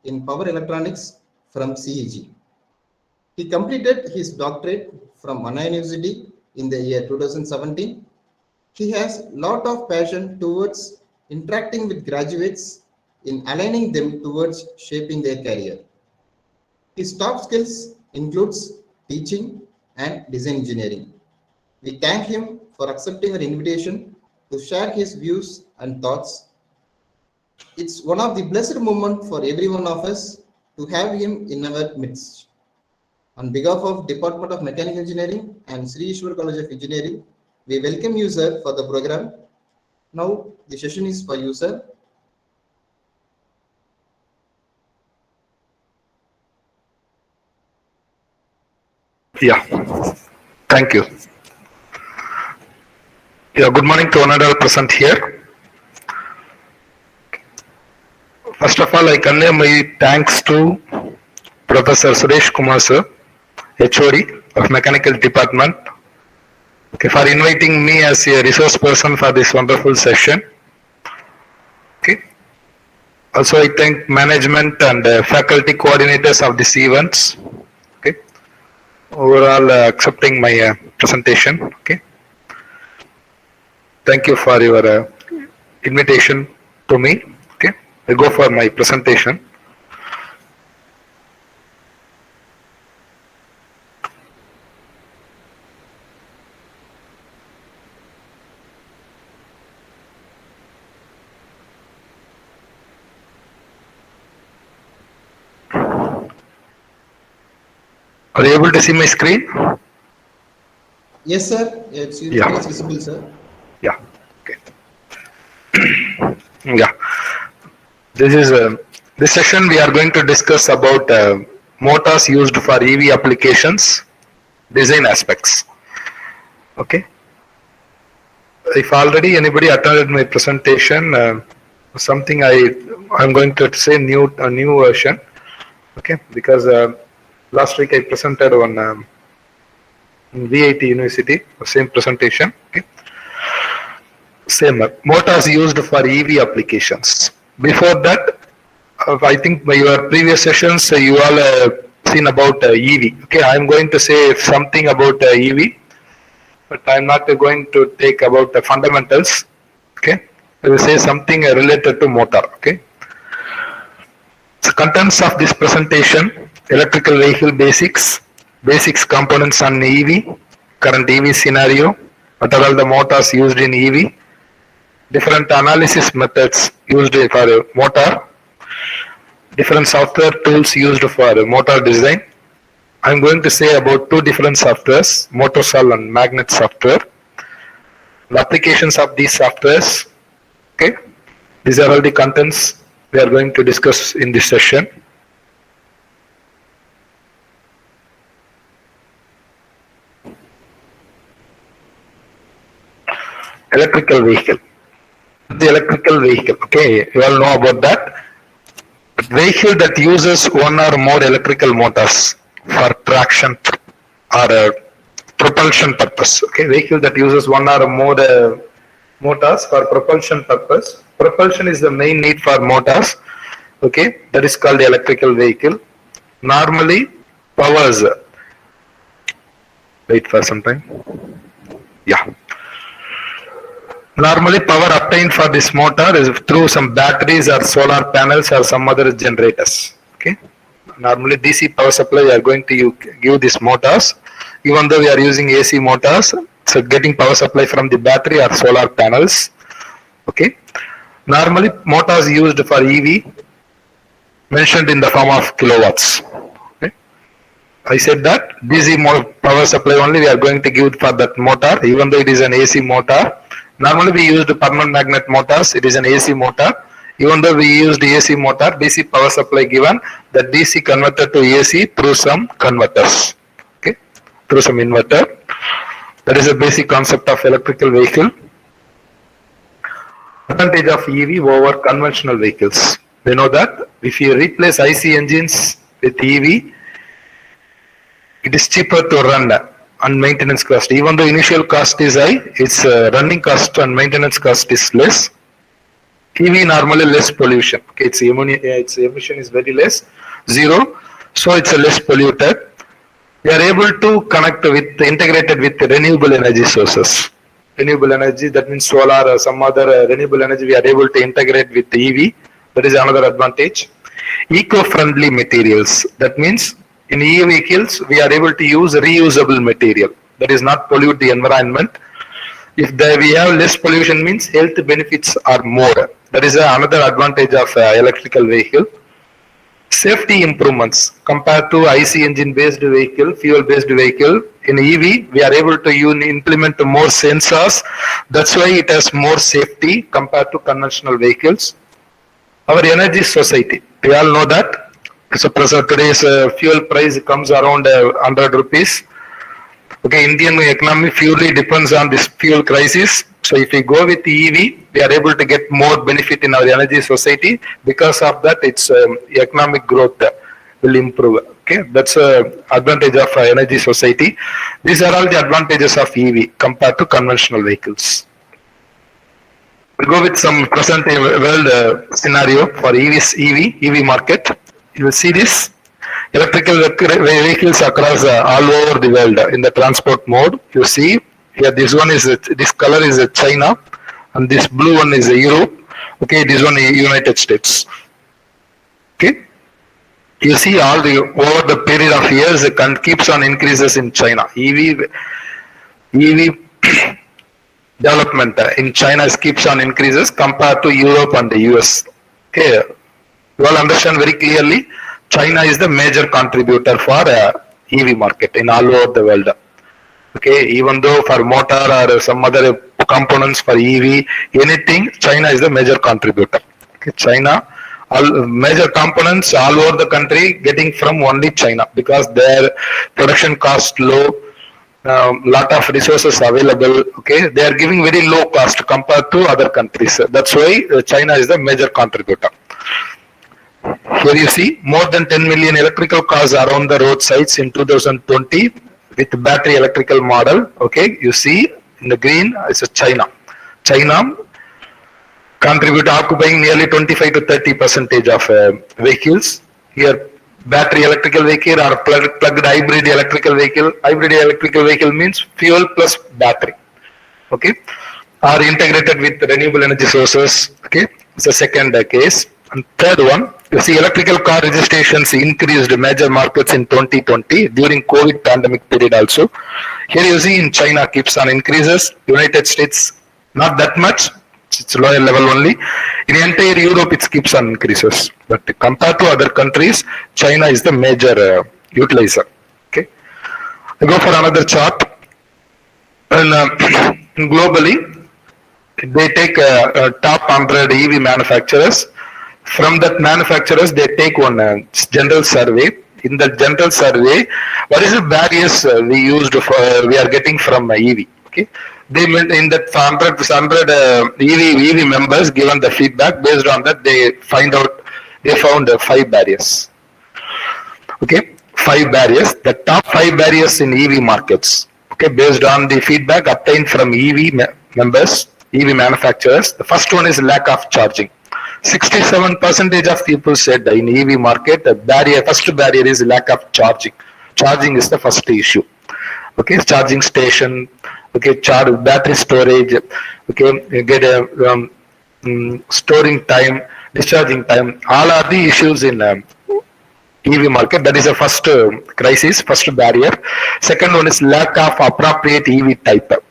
in power electronics from CEG. He completed his doctorate from Anna University in the year 2017. He has a lot of passion towards interacting with graduates in aligning them towards shaping their career. His top skills includes teaching and design engineering. We thank him for accepting our invitation to share his views and thoughts. It's one of the blessed moments for every one of us to have him in our midst. On behalf of Department of Mechanical Engineering and Sri Ishwar College of Engineering, we welcome you, sir, for the program. Now, the session is for you, sir. Yeah, thank you. Yeah, good morning to one and all present here. First of all, I convey my thanks to Professor Suresh Kumar sir, HOD of Mechanical Department, okay, for inviting me as a resource person for this wonderful session. Okay. Also, I thank management and faculty coordinators of these events. Okay. Overall, accepting my presentation. Okay. Thank you for your invitation to me. Okay. I go for my presentation. Are you able to see my screen? Yes, sir. It's visible, sir. Yeah. Okay. Yeah. This session we are going to discuss about motors used for EV applications, design aspects. Okay. If already anybody attended my presentation, something I'm going to say a new version. Okay, because last week I presented on VIT University, same presentation. Okay. Same motors used for EV applications. Before that, I think by your previous sessions you all seen about EV. Okay, I'm going to say something about EV, but I'm not going to take about the fundamentals. Okay, I will say something related to motor. Okay. So contents of this presentation: electrical vehicle basics, components on EV, current EV scenario, what are all the motors used in EV, different analysis methods used for motor, different software tools used for motor design. I'm going to say about two different softwares, Motorsol and Magnet software, the applications of these softwares. Okay, these are all the contents we are going to discuss in this session. Electrical vehicle. The electrical vehicle, okay, you all know about that. Vehicle that uses one or more electrical motors for traction or propulsion purpose. Okay, vehicle that uses one or more motors for propulsion purpose. Propulsion is the main need for motors. Okay, that is called the electrical vehicle. Normally powers. Wait for some time. Yeah. Normally power obtained for this motor is through some batteries or solar panels or some other generators. Okay. Normally DC power supply we are going to give these motors, even though we are using AC motors, so getting power supply from the battery or solar panels. Okay. Normally motors used for EV mentioned in the form of kilowatts. Okay. I said that DC power supply only we are going to give for that motor, even though it is an AC motor. Normally we used permanent magnet motors, it is an AC motor. Even though we used AC motor, DC power supply given, the DC converted to AC through some converters, okay, through some inverter. That is a basic concept of electrical vehicle. Advantage of EV over conventional vehicles. We know that if you replace IC engines with EV, it is cheaper to run and maintenance cost. Even though initial cost is high, its running cost and maintenance cost is less. EV normally less pollution. Okay, its emission is very less, zero, so it's a less polluted. We are able to connect with integrated with renewable energy sources. Renewable energy, that means solar or some other renewable energy, we are able to integrate with the EV. That is another advantage. Eco-friendly materials. That means in EV vehicles, we are able to use reusable material. That is not pollute the environment. If we have less pollution, means health benefits are more. That is another advantage of electrical vehicle. Safety improvements compared to IC engine based vehicle, fuel based vehicle. In EV, we are able to implement more sensors. That's why it has more safety compared to conventional vehicles. Our energy society, we all know that. So today's fuel price comes around 100 rupees. Okay, Indian economy purely depends on this fuel crisis. So if we go with the EV, we are able to get more benefit in our energy society. Because of that, its economic growth will improve. Okay, that's advantage of energy society. These are all the advantages of EV compared to conventional vehicles. We'll go with some present world scenario for EV market. You will see this. Electrical vehicles across all over the world in the transport mode. You see here, this one is this color is China, and this blue one is Europe. Okay, this one is United States. Okay, you see all the over the period of years it keeps on increases in China. EV development in China keeps on increases compared to Europe and the US. Okay, you all understand very clearly. China is the major contributor for EV market in all over the world. Okay, even though for motor or some other components for EV, anything, China is the major contributor. Okay, China, all major components all over the country getting from only China because their production cost low, lot of resources available. Okay, they are giving very low cost compared to other countries. That's why China is the major contributor. Here you see more than 10 million electrical cars are on the roadsides in 2020 with battery electrical model. Okay, you see in the green is China. China contribute occupying nearly 25 to 30% of vehicles. Here battery electrical vehicle or plugged hybrid electrical vehicle. Hybrid electrical vehicle means fuel plus battery. Okay, are integrated with renewable energy sources. Okay, it's the second case. And third one, you see electrical car registrations increased major markets in 2020 during COVID pandemic period also. Here you see in China keeps on increases, United States not that much, it's lower level only. In entire Europe it keeps on increases. But compared to other countries, China is the major utilizer. Okay, I go for another chart. And globally, they take top 100 EV manufacturers. From that manufacturers, they take one general survey. In the general survey, what is the barriers we are getting from EV? Okay, they in that 100 EV members given the feedback. Based on that, they found 5 barriers. Okay, 5 barriers. The top 5 barriers in EV markets. Okay, based on the feedback obtained from EV members, EV manufacturers. The first one is lack of charging. 67% of people said in EV market, the first barrier is lack of charging. Charging is the first issue. Okay, charging station, okay, battery storage, okay, get a storing time, discharging time, all are the issues in EV market. That is the first crisis, first barrier. Second one is lack of appropriate EV type.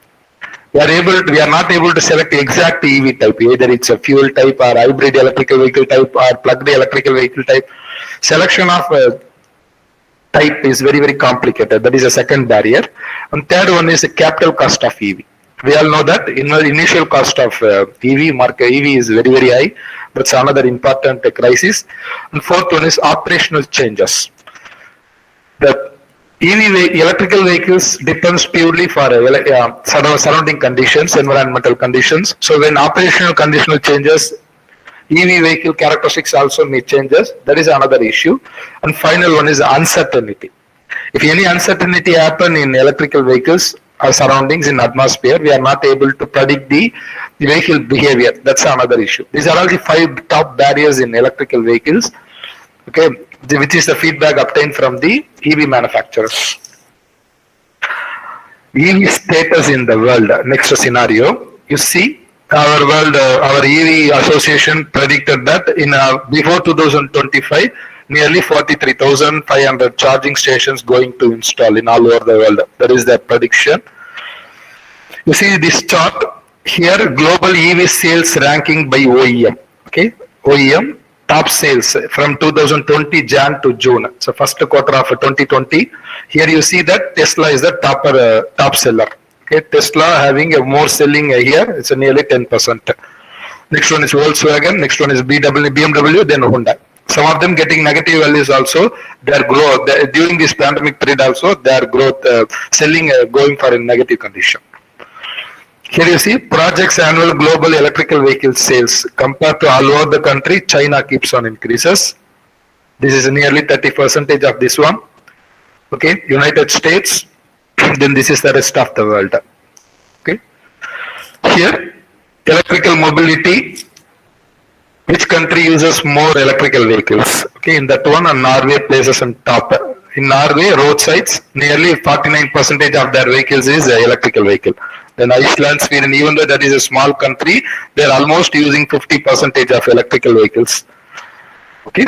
We are not able to select exact EV type, either it's a fuel type or hybrid electrical vehicle type or plugged electrical vehicle type. Selection of type is very, very complicated. That is a second barrier. And third one is the capital cost of EV. We all know that initial cost of EV market, EV is very, very high. That's another important crisis. And fourth one is operational changes. The electrical vehicles depends purely for surrounding conditions, environmental conditions. So when operational conditional changes, EV vehicle characteristics also may changes. That is another issue. And final one is uncertainty. If any uncertainty happen in electrical vehicles, our surroundings in atmosphere, we are not able to predict the vehicle behavior. That's another issue. These are all the 5 top barriers in electrical vehicles, okay, which is the feedback obtained from the EV manufacturers. EV status in the world. Next scenario, you see our world, our EV association predicted that in before 2025, nearly 43,500 charging stations going to install in all over the world. That is their prediction. You see this chart here, global EV sales ranking by OEM. Okay, OEM top sales from 2020 Jan to June. So first quarter of 2020. Here you see that Tesla is the top seller. Okay, Tesla having a more selling here. It's a nearly 10%. Next one is Volkswagen. Next one is BMW. Then Honda. Some of them getting negative values also. Their growth during this pandemic period also, their growth selling going for a negative condition. Here you see projects annual global electrical vehicle sales compared to all over the country. China keeps on increases. This is nearly 30% of this one. Okay, United States. Then this is the rest of the world. Okay. Here, electrical mobility. Which country uses more electrical vehicles? Okay, in that one, Norway places on top. In Norway, roadsides, nearly 49% of their vehicles is electrical vehicle. Then Iceland, Sweden, even though that is a small country, they are almost using 50% of electrical vehicles. Okay,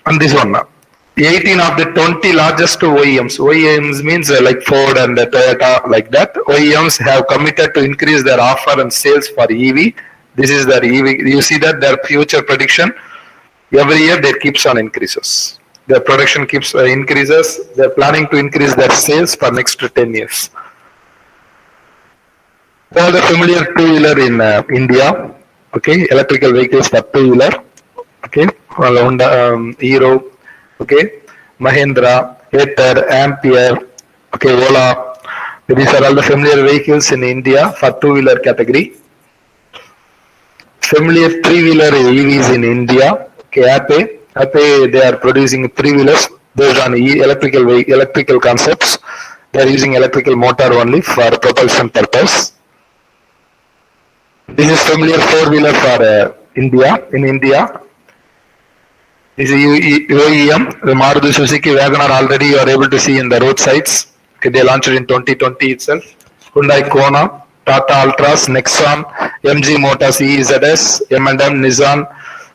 and this one now. 18 of the 20 largest OEMs. OEMs means like Ford and Toyota, like that. OEMs have committed to increase their offer and sales for EV. This is their EV. You see that their future prediction, every year they keeps on increases. Their production keeps increases. They're planning to increase their sales for next 10 years. All the familiar two-wheeler in India, okay, electrical vehicles for two-wheeler, okay, Honda, Hero, okay, Mahindra, Ather, Ampere, okay, Ola. These are all the familiar vehicles in India for two-wheeler category. Familiar three-wheeler EVs in India, okay, Ape, they are producing three-wheelers based on electrical concepts. They are using electrical motor only for propulsion purpose. This is familiar four-wheeler for India. In India, this is OEM, the Maruti Suzuki WagonR already you are able to see in the roadsides. Okay, they launched it in 2020 itself. Hyundai Kona, Tata Ultras, Nexon, MG Motors EZS, M&M, Nissan,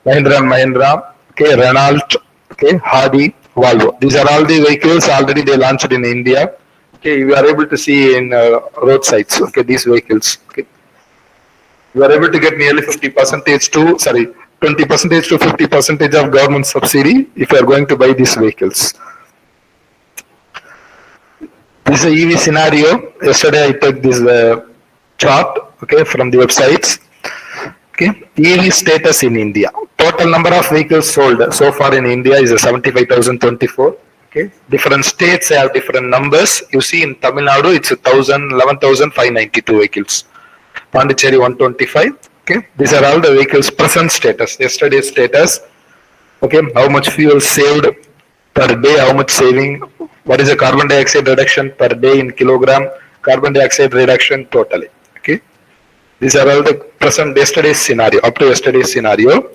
Mahindra, okay, Renault, okay, Hardy, Volvo. These are all the vehicles already they launched in India. Okay, you are able to see in roadsides. Okay, these vehicles. Okay, you are able to get nearly 20% to 50% of government subsidy if you are going to buy these vehicles. This is a EV scenario. Yesterday I took this chart, okay, from the websites. Okay, EV status in India. Total number of vehicles sold so far in India is 75,024. Okay, different states have different numbers. You see in Tamil Nadu it's 11,592 vehicles. Pondicherry 125. Okay, these are all the vehicles present status. Yesterday's status. Okay, how much fuel saved per day? How much saving? What is the carbon dioxide reduction per day in kilogram? Carbon dioxide reduction totally. Okay, these are all the present yesterday's scenario. Up to yesterday's scenario.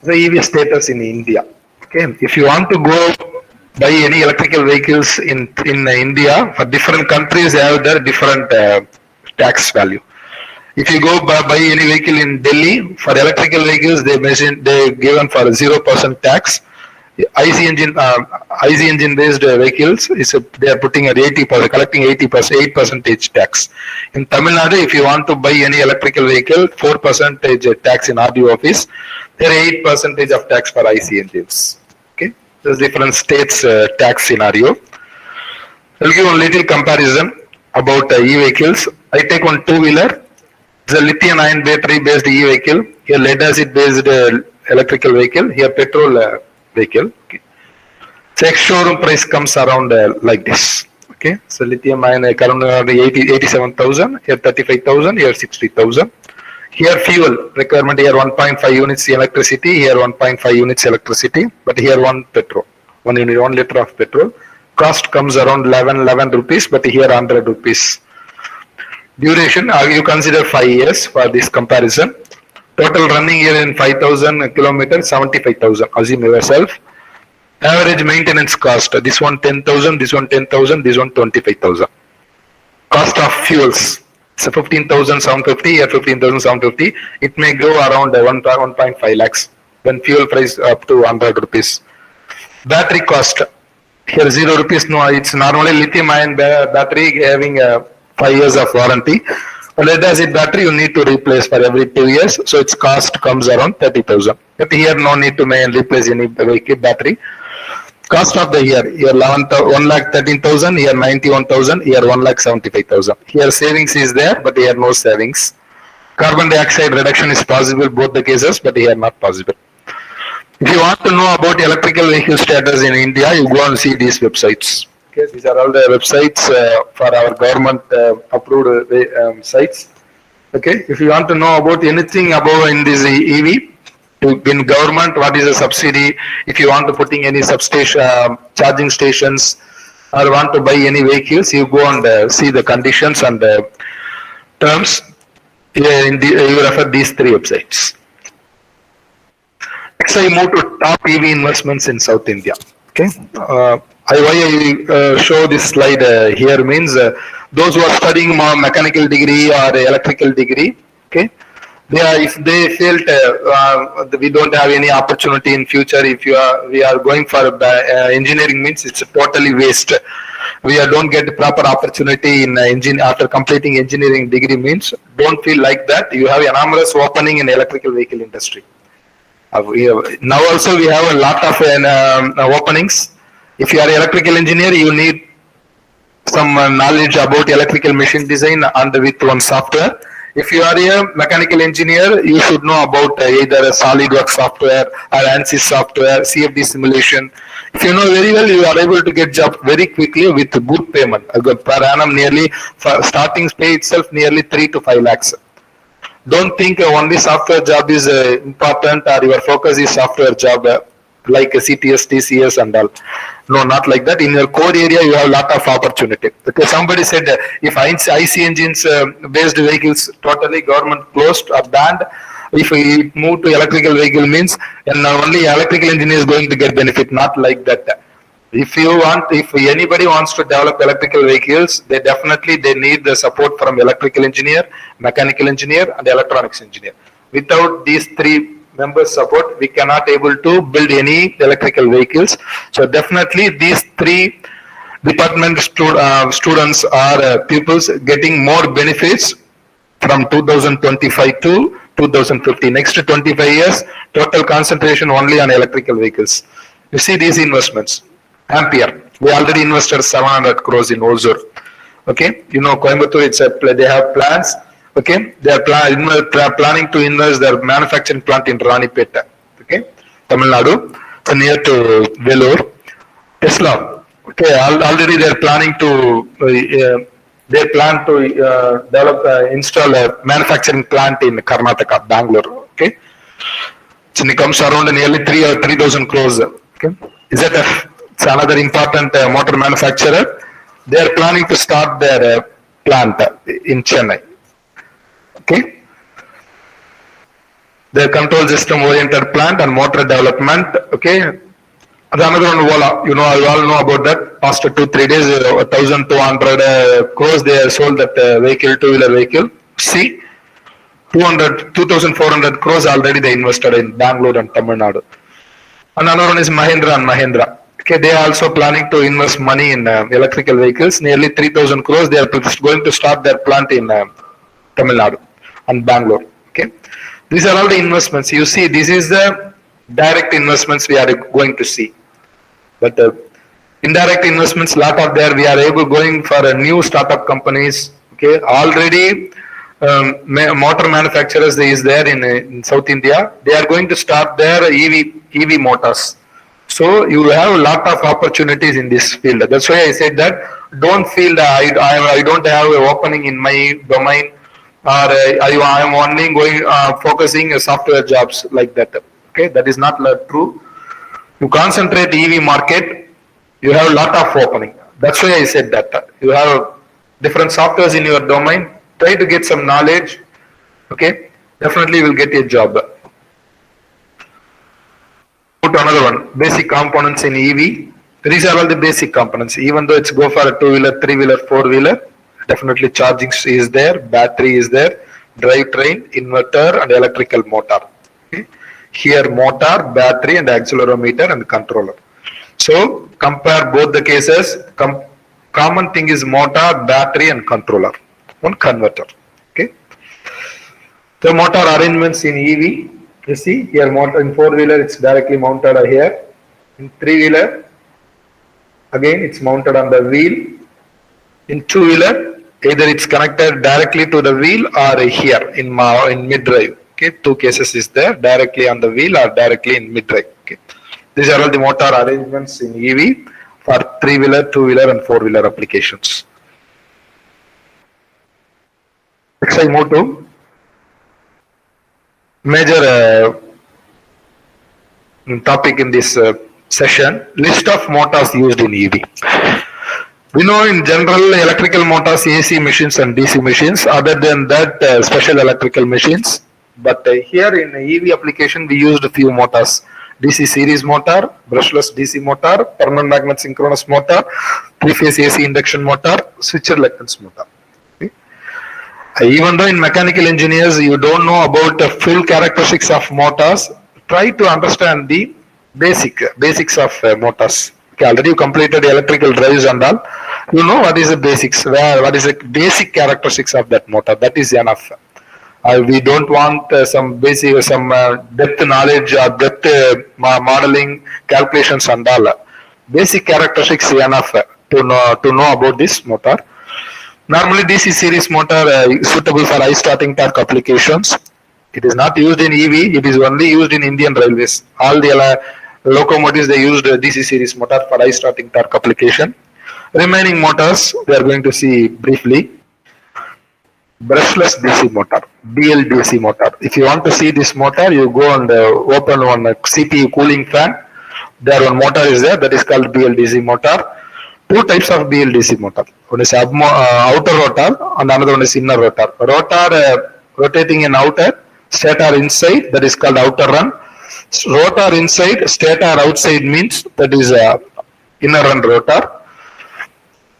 The EV status in India. Okay, if you want to go buy any electrical vehicles in India, for different countries they have their different tax value. If you go buy any vehicle in Delhi, for electrical vehicles they given for 0% tax. IC engine based vehicles they are putting at 80%, collecting 8% tax. In Tamil Nadu, if you want to buy any electrical vehicle, 4% tax in RDO office. There are 8% of tax for IC engines. Okay, there's different states tax scenario. I'll give one little comparison about e-vehicles. I take one two-wheeler. It's a lithium-ion battery-based e-vehicle. Here, lead-acid based electrical vehicle. Here, petrol vehicle. Okay. So, ex-showroom price comes around like this. Okay, so lithium-ion around 87,000. Here, 35,000. Here, 60,000. Here, fuel requirement. Here, 1.5 units electricity. Here, 1.5 units electricity. But here, 1 petrol. 1 unit, 1 liter of petrol. cost comes around 11 rupees, but here 100 rupees. Duration, you consider 5 years for this comparison. Total running year in 5,000 kilometers, 75,000. Assume yourself. Average maintenance cost. This one 10,000, this one 10,000, this one 25,000. Cost of fuels. So 15,750 or 15,750. It may go around 1.5 lakhs when fuel price up to 100 rupees. Battery cost. Here 0 rupees. No, it's normally lithium ion battery having 5 years of warranty. But lead acid battery you need to replace for every 2 years. So its cost comes around 30,000. But here no need to replace any battery. Cost of the year 1,13,000, here 91,000, here 1,75,000. Here savings is there, but here no savings. Carbon dioxide reduction is possible both the cases, but here not possible. If you want to know about electrical vehicle status in India, you go and see these websites. Okay, these are all the websites for our government approved sites. Okay, if you want to know about anything about in this EV, in government, what is the subsidy? If you want to putting any substation, charging stations, or want to buy any vehicles, you go and see the conditions and terms. You refer these 3 websites. Next, I move to top EV investments in South India. Okay, why I show this slide here means those who are studying more mechanical degree or electrical degree. Okay. If they felt we don't have any opportunity in future, if we are going for engineering means it's totally waste. We don't get proper opportunity in after completing engineering degree means don't feel like that. You have enormous opening in electrical vehicle industry. Now also we have a lot of openings. If you are electrical engineer, you need some knowledge about electrical machine design and with one software. If you are a mechanical engineer, you should know about either a SolidWorks software or ANSYS software, CFD simulation. If you know very well, you are able to get job very quickly with good payment. Per annum nearly, starting pay itself nearly 3 to 5 lakhs. Don't think only software job is important or your focus is software job like CTS, TCS and all. No, not like that. In your core area, you have a lot of opportunity. Okay, somebody said if IC engines based vehicles totally government closed or banned, if we move to electrical vehicle means and only electrical engineer is going to get benefit. Not like that. If anybody wants to develop electrical vehicles, they need the support from electrical engineer, mechanical engineer, and electronics engineer. Without these 3 members support, we cannot able to build any electrical vehicles. So definitely these 3 department students are pupils getting more benefits from 2025 to 2050. Next 25 years, total concentration only on electrical vehicles. You see these investments. Ampere, we already invested 700 crores in Ozur. Okay, you know Coimbatore, they have plans. Okay, they are planning to invest their manufacturing plant in Ranipeta. Okay, Tamil Nadu, so near to Vellore. Tesla. Okay, already they are planning to develop install a manufacturing plant in Karnataka, Bangalore. Okay, so it comes around nearly 3,000 crores. Okay, is that it's another important motor manufacturer? They are planning to start their plant in Chennai. Okay, the control system oriented plant and motor development. Okay, another one, Ola. You know, I all know about that. Past 2-3 days, 1,200 crores they have sold that vehicle, 2-wheeler vehicle. See, 2,400 crores already they invested in Bangalore and Tamil Nadu. Another one is Mahindra and Mahindra. Okay, they are also planning to invest money in electrical vehicles. Nearly 3,000 crores. They are going to start their plant in Tamil Nadu and Bangalore. Okay, these are all the investments. You see, this is the direct investments we are going to see. But indirect investments, lot of there we are able going for a new startup companies. Okay, already motor manufacturers is there in South India. They are going to start their EV motors. So you have a lot of opportunities in this field. That's why I said that don't feel that I don't have an opening in my domain, or I am only going focusing software jobs like that. Okay, that is not true. You concentrate EV market. You have a lot of opening. That's why I said that. You have different softwares in your domain. Try to get some knowledge. Okay, definitely you will get a job. Put another one, basic components in EV. These are all the basic components. Even though it's go for a two-wheeler, three-wheeler, four-wheeler, definitely charging is there, battery is there, drivetrain, inverter, and electrical motor. Okay. Here motor, battery, and accelerometer and controller. So compare both the cases. Common thing is motor, battery, and controller. One converter. Okay. The motor arrangements in EV. You see here, motor in four-wheeler it's directly mounted here. In three-wheeler, again it's mounted on the wheel. In two-wheeler, either it's connected directly to the wheel or here in mid-drive. Okay, two cases is there, directly on the wheel or directly in mid-drive. Okay, these are all the motor arrangements in EV for three-wheeler, two-wheeler, and four-wheeler applications. Next, I move to major topic in this session, list of motors used in EV. We know in general electrical motors, AC machines and DC machines, other than that special electrical machines. But here in EV application we used a few motors. DC series motor, brushless DC motor, permanent magnet synchronous motor, three-phase AC induction motor, switch reluctance motor. Even though in mechanical engineers you don't know about the full characteristics of motors, try to understand the basics of motors. Okay, already you completed electrical drives and all. You know what is the basics, what is the basic characteristics of that motor. That is enough. We don't want some depth knowledge or depth modeling calculations and all. Basic characteristics is enough to know about this motor. Normally DC series motor is suitable for high starting torque applications. It is not used in EV, it is only used in Indian Railways. All the locomotives they used DC series motor for high starting torque application. Remaining motors we are going to see briefly. Brushless DC motor, BLDC motor. If you want to see this motor, you go and open one CPU cooling fan. There one motor is there, that is called BLDC motor. Two types of BLDC motor. One is outer rotor and another one is inner rotor. Rotor rotating in outer, stator inside, that is called outer run. Rotor inside, stator outside means that is inner run rotor.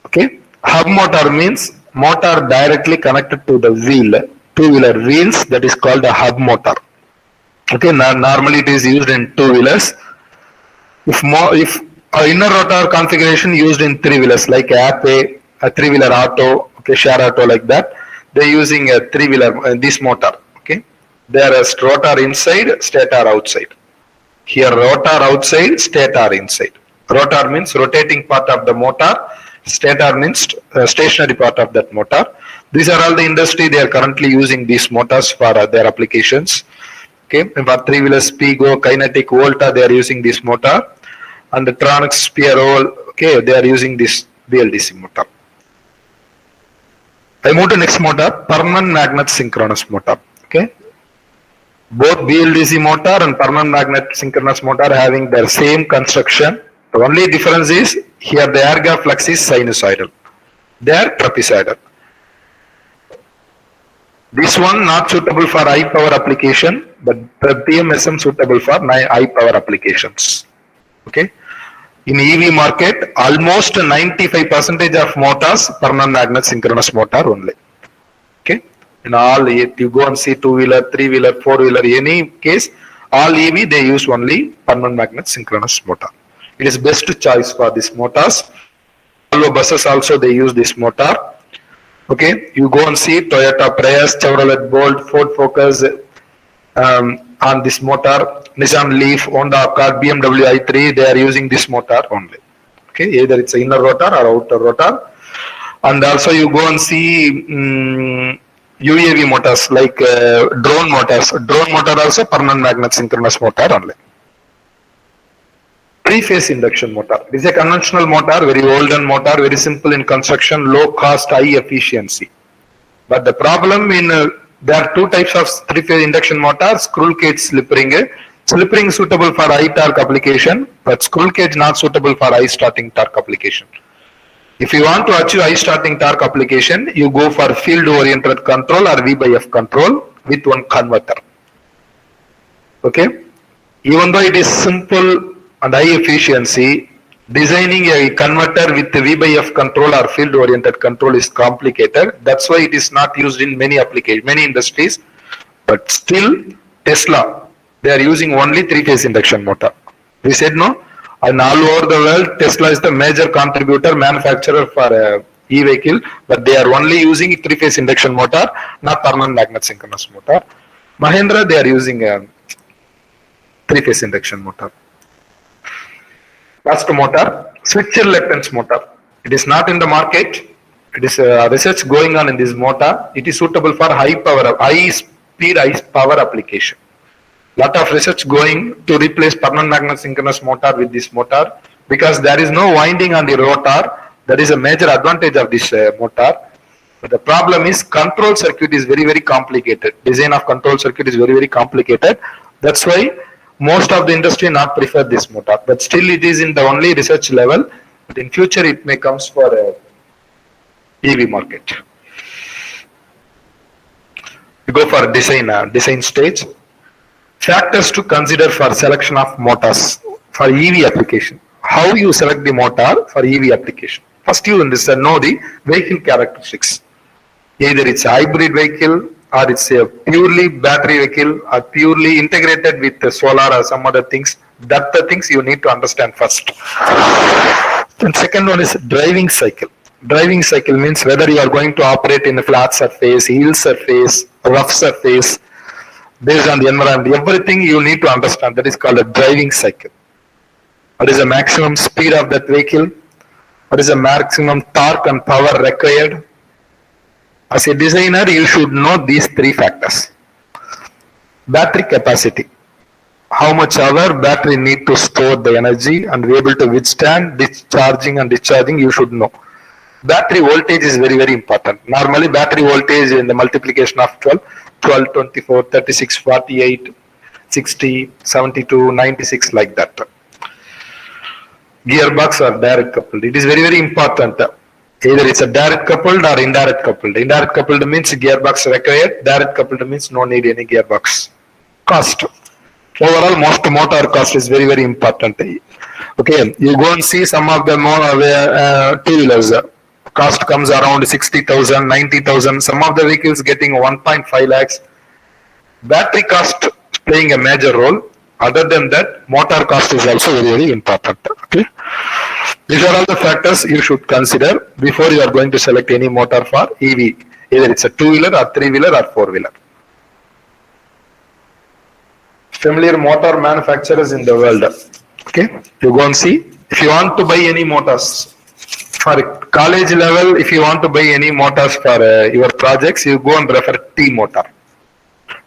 Okay. Hub motor means motor directly connected to the wheel, two-wheeler wheels, that is called a hub motor. Okay. Normally it is used in two-wheelers. If inner rotor configuration used in three-wheelers like Ape, a three-wheeler auto, okay, share auto like that, they're using a three-wheeler, this motor, okay. There is rotor inside, stator outside. Here rotor outside, stator inside. Rotor means rotating part of the motor, stator means stationary part of that motor. These are all the industry, they are currently using these motors for their applications. Okay, for three-wheelers, Spigo, Kinetic, Volta, they are using this motor. And the Tronics, Pierrot, okay, they are using this BLDC motor. I move to next motor, permanent magnet synchronous motor. Okay, both BLDC motor and permanent magnet synchronous motor having their same construction. The only difference is here the air gap flux is sinusoidal. They are trapezoidal. This one not suitable for high power application, but the PMSM suitable for high power applications. Okay. In EV market, almost 95% of motors permanent magnet synchronous motor only. Okay. In all, if you go and see two-wheeler, three-wheeler, four-wheeler, any case, all EV they use only permanent magnet synchronous motor. It is best choice for these motors. Volvo buses also they use this motor. Okay. You go and see Toyota Prius, Chevrolet Bolt, Ford Focus on this motor. Nissan Leaf, Honda Accord, BMW i3, they are using this motor only. Okay, either it's inner rotor or outer rotor. And also you go and see UAV motors like drone motors. Drone motor also permanent magnet synchronous motor only. Three-phase induction motor. This is a conventional motor, very olden motor, very simple in construction, low cost, high efficiency. But the problem in there are two types of three-phase induction motor, screw cage slip ring. Slip ring suitable for high torque application, but scroll cage not suitable for high starting torque application. If you want to achieve high starting torque application, you go for field oriented control or V by F control with one converter. Okay. Even though it is simple and high efficiency, designing a converter with V by F control or field oriented control is complicated. That's why it is not used in many applications, many industries. But still, Tesla, they are using only three-phase induction motor. We said no, and all over the world, Tesla is the major contributor, manufacturer for e-vehicle, but they are only using three-phase induction motor, not permanent magnet synchronous motor. Mahindra, they are using a three-phase induction motor. Fast motor, switch reluctance motor. It is not in the market. It is research going on in this motor. It is suitable for high power, high speed, high power application. Lot of research going to replace permanent magnet synchronous motor with this motor because there is no winding on the rotor. That is a major advantage of this motor. But the problem is control circuit is very, very complicated. Design of control circuit is very, very complicated. That's why most of the industry not prefer this motor. But still it is in the only research level. But in future it may comes for EV market. We go for design stage. Factors to consider for selection of motors for EV application. How you select the motor for EV application? First you know the vehicle characteristics. Either it's a hybrid vehicle or it's a purely battery vehicle or purely integrated with the solar or some other things. That's the things you need to understand first. And second one is driving cycle. Driving cycle means whether you are going to operate in a flat surface, hill surface, rough surface, based on the environment, everything you need to understand. That is called a driving cycle. What is the maximum speed of that vehicle? What is the maximum torque and power required? As a designer, you should know these three factors. Battery capacity. How much hour battery need to store the energy and be able to withstand discharging and discharging, you should know. Battery voltage is very, very important. Normally, battery voltage in the multiplication of 12, 24, 36, 48, 60, 72, 96 like that. Gearbox or direct coupled. It is very, very important. Either it's a direct coupled or indirect coupled. Indirect coupled means gearbox required. Direct coupled means no need any gearbox. Cost. Overall, most motor cost is very, very important. Okay, you go and see some of the two-wheelers. Cost comes around 60,000, 90,000. Some of the vehicles getting 1.5 lakhs. Battery cost playing a major role. Other than that, motor cost is also very, very important. Okay. These are all the factors you should consider before you are going to select any motor for EV. Either it's a two-wheeler or three-wheeler or four-wheeler. Familiar motor manufacturers in the world. Okay. You go and see. If you want to buy any motors, for college level, if you want to buy any motors for your projects, you go and refer T-Motor.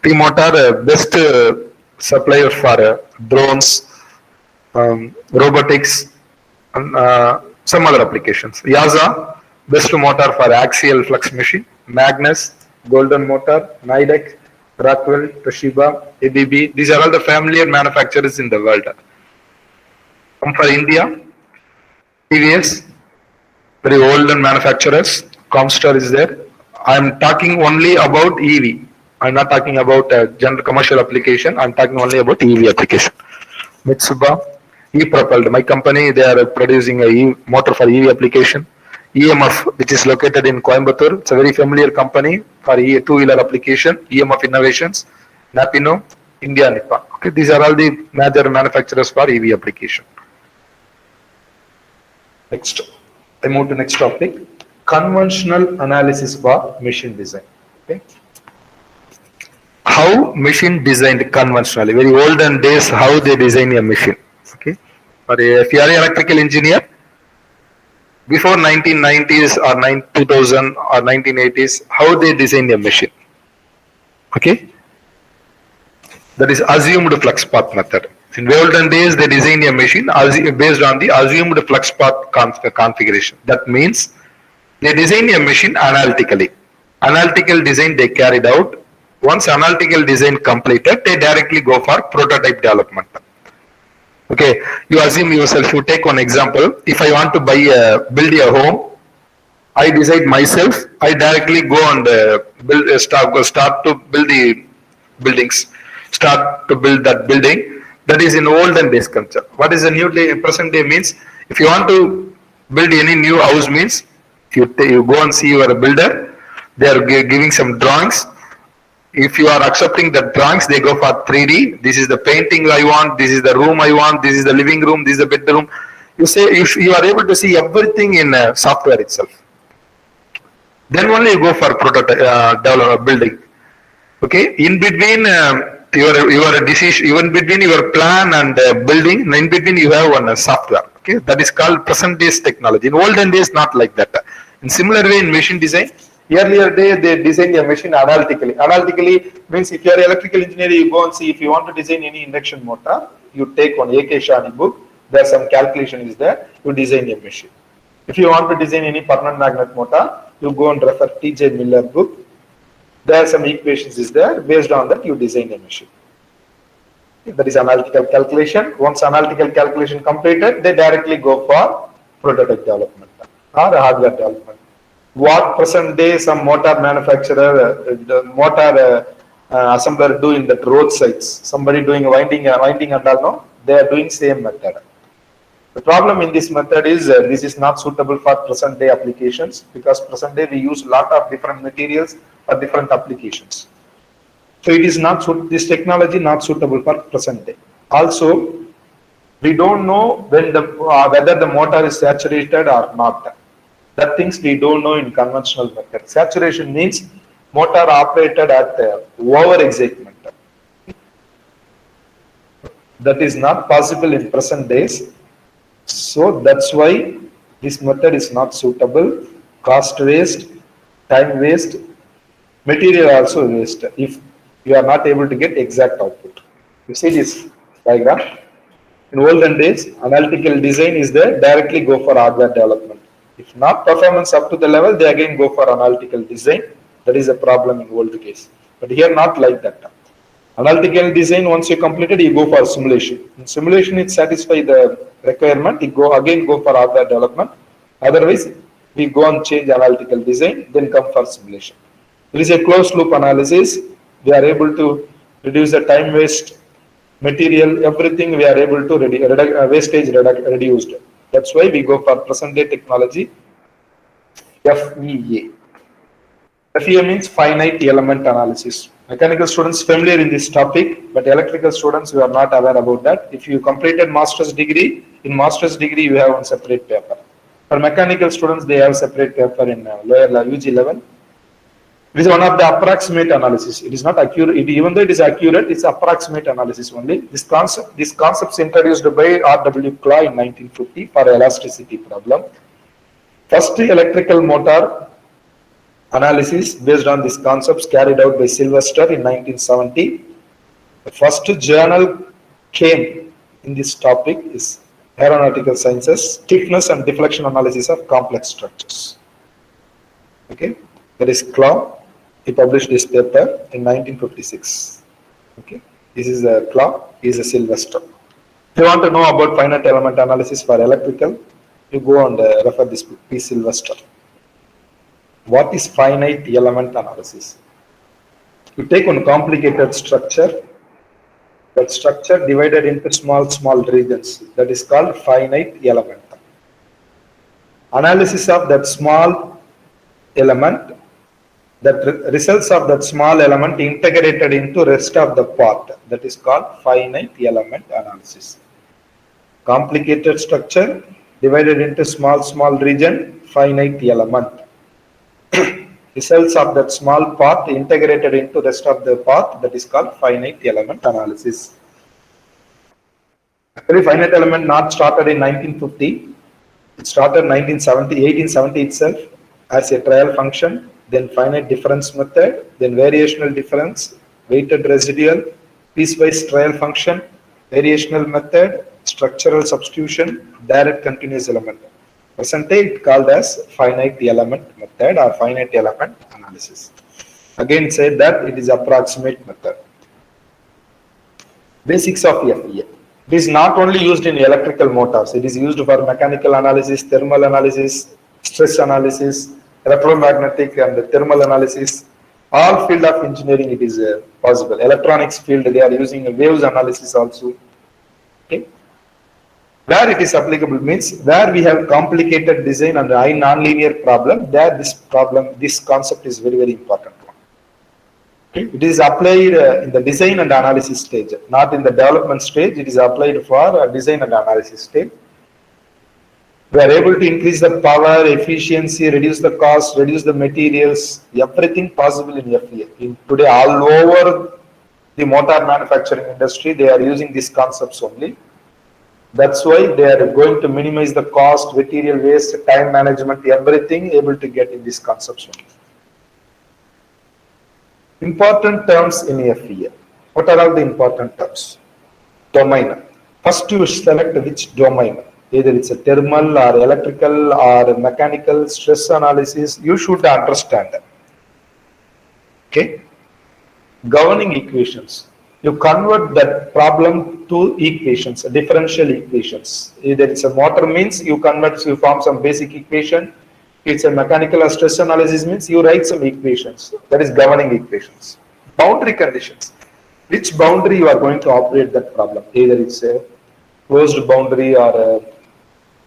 T-Motor, best supplier for drones, robotics, and some other applications. Yaza, best motor for axial flux machine. Magnus, Golden Motor, Nidec, Rockwell, Toshiba, ABB. These are all the familiar manufacturers in the world. Come for India, TVS, very old manufacturers. Comstar is there. I am talking only about EV. I am not talking about general commercial application. I am talking only about EV application. Mitsubishi, E-Propelled. My company, they are producing a motor for EV application. EMF, which is located in Coimbatore. It's a very familiar company for two-wheeler application. EMF Innovations, Napino, India Nippon. Okay, these are all the major manufacturers for EV application. Next. I move to next topic, conventional analysis for machine design. Okay. How machine designed conventionally, very olden days, how they design a machine. Okay. But if you are an electrical engineer, before 1990s or 2000 or 1980s, how they design a machine. Okay. That is assumed flux path method. In the olden days, they design a machine based on the assumed flux path configuration. That means they design a machine analytically. Analytical design they carried out. once analytical design completed, they directly go for prototype development. Okay, you assume yourself, you take one example. If I want to build a home, I decide myself, I directly go and start to build the buildings, start to build that building. That is in olden days culture. What is the new day, present day means? If you want to build any new house means, you go and see your builder, they are giving some drawings. If you are accepting the drawings, they go for 3D. This is the painting I want, this is the room I want, this is the living room, this is the bedroom. You say you are able to see everything in software itself. Then only you go for prototype building. Okay, in between your decision, even between your plan and building, in between you have one software. Okay, that is called present days technology. In olden days, not like that. In similar way, in machine design, earlier day they design a machine analytically. Analytically means if you are electrical engineer, you go and see if you want to design any induction motor, you take one A.K. Shani book. There some calculation is there. You design a machine. If you want to design any permanent magnet motor, you go and refer T.J. Miller book. There are some equations is there. Based on that, you design a machine. That is analytical calculation. Once analytical calculation completed, they directly go for prototype development or hardware development. What present day some motor manufacturer, the motor assembler do in the roadsides? Somebody doing winding and all, no? They are doing same method. The problem in this method is this is not suitable for present day applications, because present day we use lot of different materials for different applications. So it is not this technology not suitable for present day. Also, we don't know when whether the motor is saturated or not. That things we don't know in conventional method. Saturation means motor operated at over excitement. That is not possible in present days. So that's why this method is not suitable. Cost waste, time waste, material also waste if you are not able to get exact output. You see this diagram? In olden days, analytical design is there, directly go for hardware development. If not performance up to the level, they again go for analytical design. That is a problem in old case. But here not like that. Analytical design, once you completed, you go for simulation. In simulation, it satisfies the requirement, you again go for hardware development. Otherwise, we go and change analytical design, then come for simulation. There is a closed loop analysis. We are able to reduce the time waste, material, everything we are able to wastage reduced. That's why we go for present day technology, FEA. FEA means finite element analysis. Mechanical students familiar in this topic, but electrical students who are not aware about that. If you completed master's degree, in master's degree you have one separate paper. For mechanical students, they have separate paper in lower UG level. It is one of the approximate analysis. It is not accurate. Even though it is accurate, it's approximate analysis only. This concepts introduced by R.W. Claw in 1950 for elasticity problem. First electrical motor analysis based on these concepts carried out by Sylvester in 1970. The first journal came in this topic is Aeronautical Sciences, Stiffness and Deflection Analysis of Complex Structures. Okay, that is Claw. He published this paper in 1956. Okay, this is a Claw, he is a Sylvester. If you want to know about finite element analysis for electrical, you go and refer this book, P. Sylvester. What is finite element analysis? You take one complicated structure, that structure divided into small regions, that is called finite element. Analysis of that small element, that results of that small element integrated into rest of the part, that is called finite element analysis. Complicated structure divided into small region, finite element. Results of that small part integrated into rest of the part, that is called finite element analysis. Actually, finite element not started in 1950. It started in 1870 itself as a trial function, then finite difference method, then variational difference, weighted residual, piecewise trial function, variational method, structural substitution, direct continuous element. Presently, it called as finite element method or finite element analysis. Again said that it is approximate method. Basics of FEA. It is not only used in electrical motors, it is used for mechanical analysis, thermal analysis, stress analysis, electromagnetic and thermal analysis. All field of engineering it is possible. Electronics field, they are using waves analysis also. Okay. Where it is applicable means where we have complicated design and high nonlinear problem, there this concept is very, very important. It is applied in the design and analysis stage, not in the development stage. It is applied for design and analysis stage. We are able to increase the power, efficiency, reduce the cost, reduce the materials, everything possible in FEA. In today, all over the motor manufacturing industry, they are using these concepts only. That's why they are going to minimize the cost, material waste, time management, everything able to get in these concepts only. Important terms in FEA. What are all the important terms? Domain. First you select which domain. Either it's a thermal or electrical or mechanical stress analysis. You should understand that. Okay. Governing equations. You convert that problem to equations, differential equations. Either it's a motor means you convert, you form some basic equation. It's a mechanical or stress analysis means you write some equations. That is governing equations. Boundary conditions. Which boundary you are going to operate that problem? Either it's a closed boundary or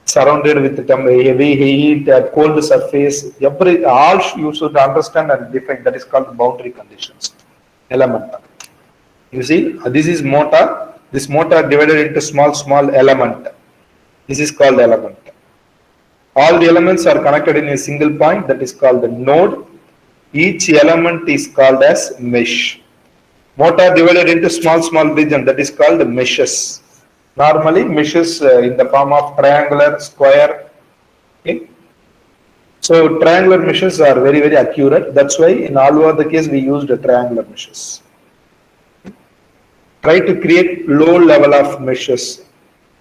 surrounded with heavy heat, cold surface. All you should understand and define. That is called boundary conditions. Element. You see, this is motor. This motor divided into small element. This is called element. All the elements are connected in a single point, that is called the node. Each element is called as mesh. Motor divided into small region, that is called meshes. Normally meshes in the form of triangular, square. Okay. So triangular meshes are very, very accurate. That's why in all over the case we used triangular meshes. Try to create low level of meshes,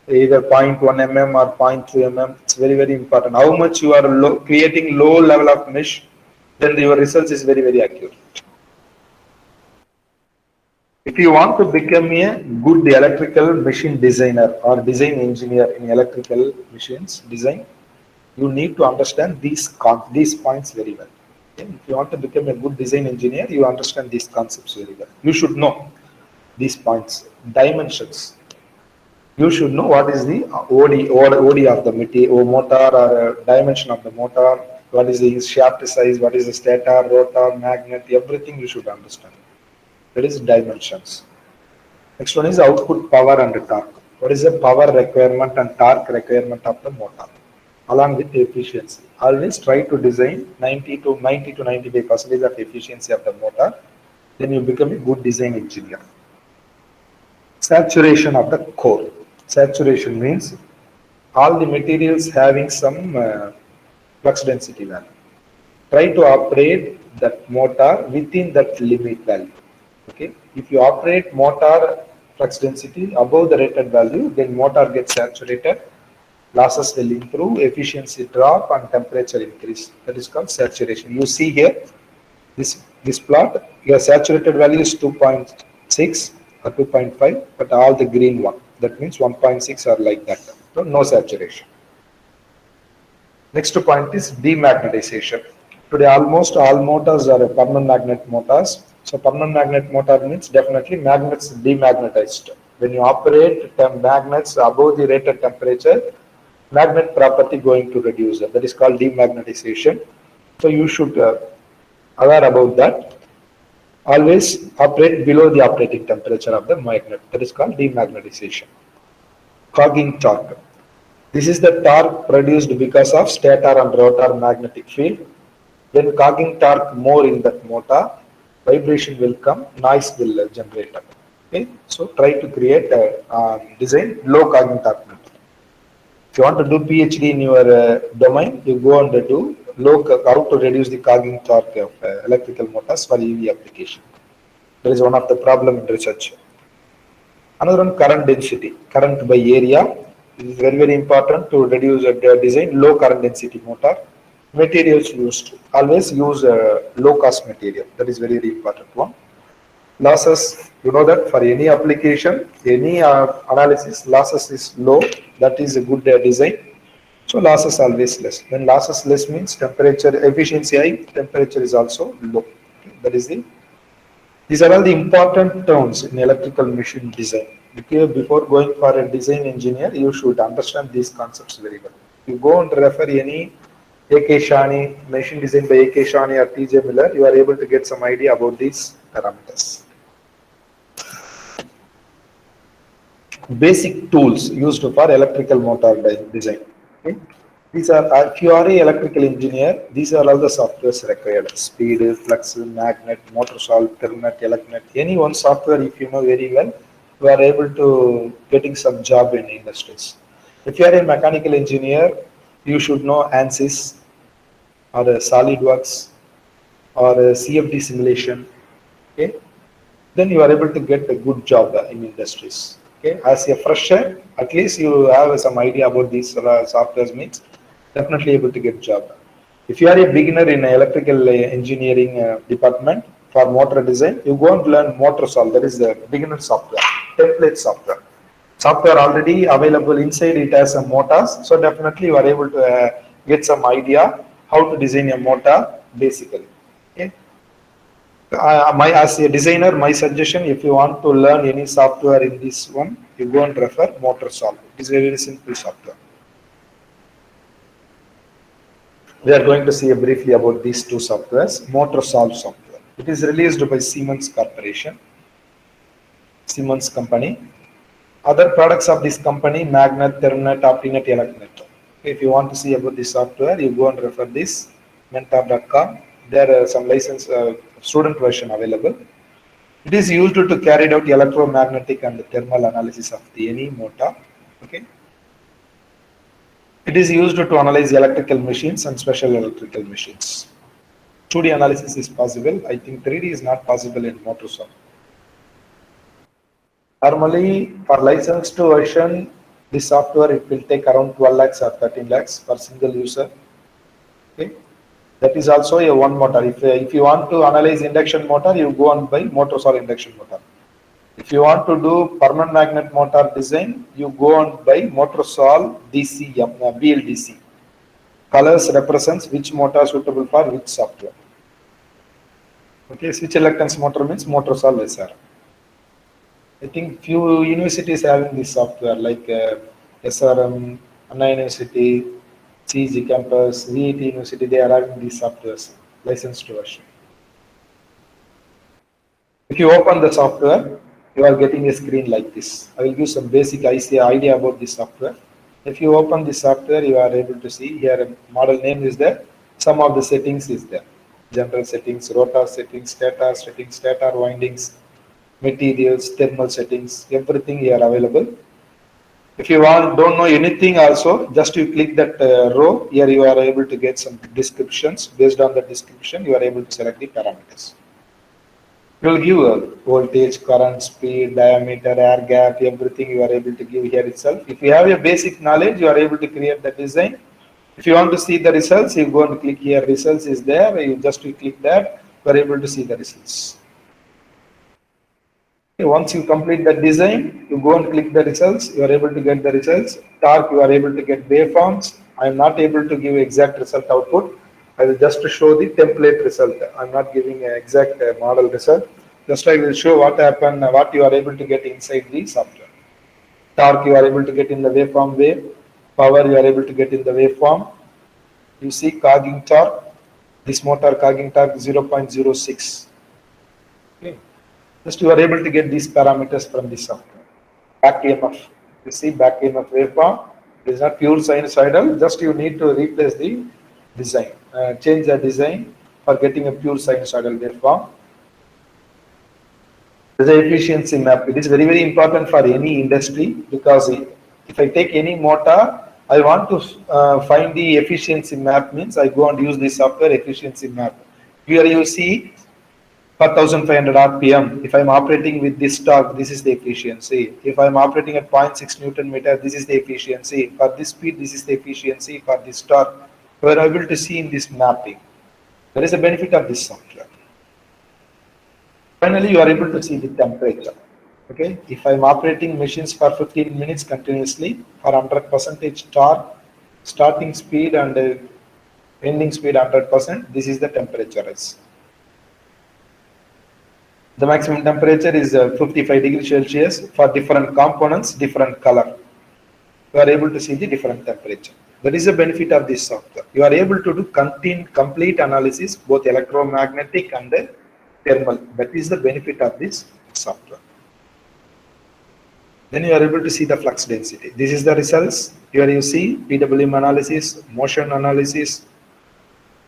either 0.1 mm or 0.2 mm. It's very, very important. How much you are creating low level of mesh, then your results is very, very accurate. If you want to become a good electrical machine designer or design engineer in electrical machines design, you need to understand these points very well. Okay? If you want to become a good design engineer, you understand these concepts very well. You should know these points, dimensions. You should know what is the OD of the motor or dimension of the motor, what is the shaft size, what is the stator, rotor, magnet, everything you should understand. That is dimensions. Next one is output power and torque. What is the power requirement and torque requirement of the motor? Along with efficiency. Always try to design 90 to 95% of efficiency of the motor. Then you become a good design engineer. Saturation of the core. Saturation means all the materials having some flux density value. Try to operate that motor within that limit value. Okay. If you operate motor flux density above the rated value, then motor gets saturated, losses will improve, efficiency drop, and temperature increase. That is called saturation. You see here, this plot, your saturated value is 2.6 or 2.5, but all the green one. That means 1.6 are like that. So no saturation. Next point is demagnetization. Today almost all motors are permanent magnet motors. So permanent magnet motor means definitely magnets demagnetized. When you operate magnets above the rated temperature, magnet property going to reduce. That is called demagnetization. So you should aware about that. Always operate below the operating temperature of the magnet. That is called demagnetization. Cogging torque. This is the torque produced because of stator and rotor magnetic field. When cogging torque more in that motor, vibration will come, noise will generate. Okay, so try to create a design low cogging torque. If you want to do PhD in your domain, you go and do how to reduce the cogging torque of electrical motors for EV application. That is one of the problem in research. Another one, current density, current by area. It is very, very important to reduce design low current density motor. Materials used. Always use low cost material. That is very, very important one. Losses, you know that for any application, any analysis, losses is low. That is a good design. So losses always less. When losses less means temperature efficiency high, temperature is also low. That is the. These are all the important terms in electrical machine design. Because before going for a design engineer, you should understand these concepts very well. You go and refer any A.K. Shani, machine design by A.K. Shani or T.J. Miller, you are able to get some idea about these parameters. Basic tools used for electrical motor design. Okay? These are, if you are an electrical engineer, these are all the softwares required. Speed, flux, magnet, motor solve, Telnet, Elecnet, any one software if you know very well, you are able to getting some job in industries. If you are a mechanical engineer, you should know ANSYS or a SolidWorks or a CFD simulation. Okay, then you are able to get a good job in industries. Okay, as a fresher, at least you have some idea about these softwares means definitely able to get job. If you are a beginner in electrical engineering department for motor design, you go and learn motor solve. That is the beginner software, template software. Software already available inside it has some motors, so definitely you are able to get some idea how to design a motor basically. Okay. As a designer, my suggestion, if you want to learn any software in this one, you go and refer MotorSolve. It is a very simple software. We are going to see briefly about these two softwares. MotorSolve software. It is released by Siemens Corporation, Siemens company. Other products of this company, Magnet, Thermnet, Optinet, Elecnet. If you want to see about this software, you go and refer this, mentor.com. There are some license student version available. It is used to carry out electromagnetic and thermal analysis of any motor. Okay. It is used to analyze electrical machines and special electrical machines. 2D analysis is possible. I think 3D is not possible in MotorSolve. Normally, for licensed version, this software it will take around 12 lakhs or 13 lakhs per single user. Okay. That is also a one motor. If you want to analyze induction motor, you go and buy MotorSolve induction motor. If you want to do permanent magnet motor design, you go and buy MotorSolve DCM, BLDC. Colors represents which motor suitable for which software. Okay, switch electrons motor means MotorSolve SR. I think few universities having this software like SRM, Anna University, CG campus, VET University, they are having these softwares, licensed version. If you open the software, you are getting a screen like this. I will give some basic idea about this software. If you open the software, you are able to see here a model name is there. Some of the settings is there. General settings, rotor settings, stator windings, materials, thermal settings, everything here available. If you don't know anything also, just you click that row, here you are able to get some descriptions. Based on the description, you are able to select the parameters. It will give voltage, current, speed, diameter, air gap, everything you are able to give here itself. If you have a basic knowledge, you are able to create the design. If you want to see the results, you go and click here, results is there, you just click that, you are able to see the results. Once you complete the design, you go and click the results, you are able to get the results. Torque, you are able to get waveforms. I am not able to give exact result output. I will just show the template result. I am not giving an exact model result. Just I will show what happened, what you are able to get inside the software. Torque, you are able to get in the waveform wave. Power, you are able to get in the waveform. You see cogging torque. This motor cogging torque 0.06. Okay. Just you are able to get these parameters from this software. Back EMF, you see back EMF waveform. It is not pure sinusoidal. Just you need to replace the design, change the design for getting a pure sinusoidal waveform. The efficiency map. It is very, very important for any industry because if I take any motor, I want to find the efficiency map means I go and use the software efficiency map. Here you see for 1500 RPM, if I'm operating with this torque, this is the efficiency. If I'm operating at 0.6 Newton meter, this is the efficiency. For this speed, this is the efficiency for this torque. You are able to see in this mapping. There is a benefit of this software. Finally, you are able to see the temperature. Okay, if I'm operating machines for 15 minutes continuously for 100% torque, starting speed and ending speed 100%, this is the temperature rise. The maximum temperature is 55 degrees Celsius for different components, different color. You are able to see the different temperature. That is the benefit of this software. You are able to do complete analysis, both electromagnetic and thermal. That is the benefit of this software. Then you are able to see the flux density. This is the results. Here you see PWM analysis, motion analysis,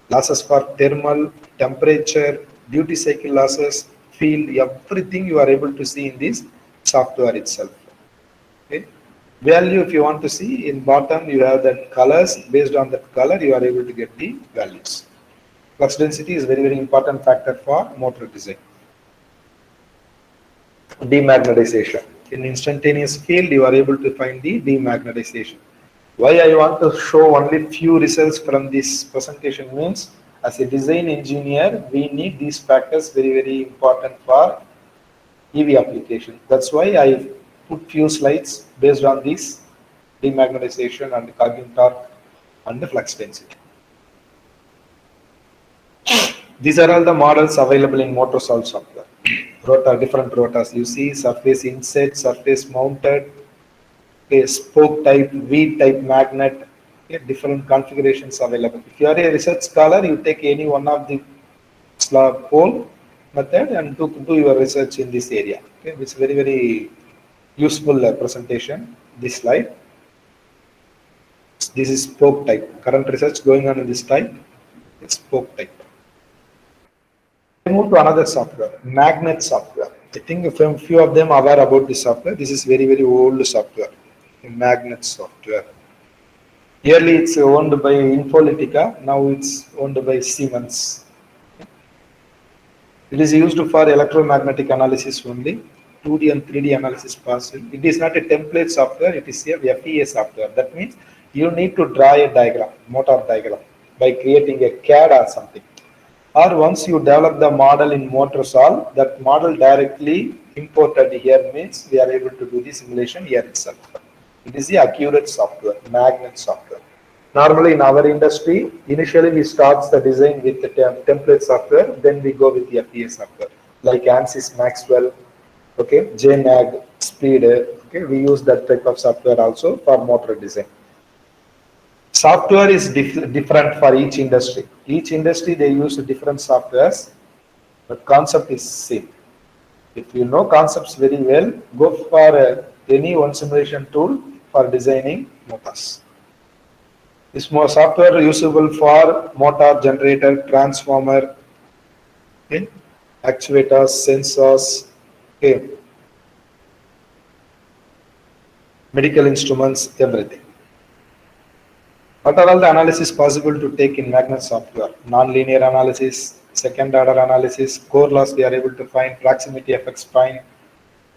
losses for thermal, temperature, duty cycle losses, field, everything you are able to see in this software itself. Okay. Value, if you want to see, in bottom you have that colors. Based on that color, you are able to get the values. Flux density is very important factor for motor design. Demagnetization. In instantaneous field, you are able to find the demagnetization. Why I want to show only few results from this presentation means, as a design engineer, we need these factors very important for EV application. That's why I put few slides based on this demagnetization and Coggin torque and the flux density. These are all the models available in MotorSolve software. Rotor, different rotors. You see surface inset, surface mounted, a spoke type, V type magnet, different configurations available. If you are a research scholar, you take any one of the pole method and do your research in this area. Okay, it's very useful presentation. This slide. This is spoke type. Current research going on in this type. It's spoke type. I move to another software, magnet software. I think a few of them are aware about this software. This is very old software, magnet software. Early it's owned by Infolitica. Now it's owned by Siemens. It is used for electromagnetic analysis only, 2D and 3D analysis possible. It is not a template software. It is a FEA software. That means you need to draw a diagram, motor diagram, by creating a CAD or something. Or once you develop the model in MotorSolve, that model directly imported here means we are able to do the simulation here itself. It is the accurate software, magnet software. Normally in our industry, initially we start the design with the template software, then we go with the FEA software, like ANSYS Maxwell, okay, JMag, Speed, okay, we use that type of software also for motor design. Software is different for each industry. Each industry they use different softwares, but concept is same. If you know concepts very well, go for any one simulation tool for designing motors. This more software usable for motor, generator, transformer, okay, actuators, sensors, okay, medical instruments, everything. What are all the analysis possible to take in magnet software? Non-linear analysis, second order analysis, core loss we are able to find, proximity effects find,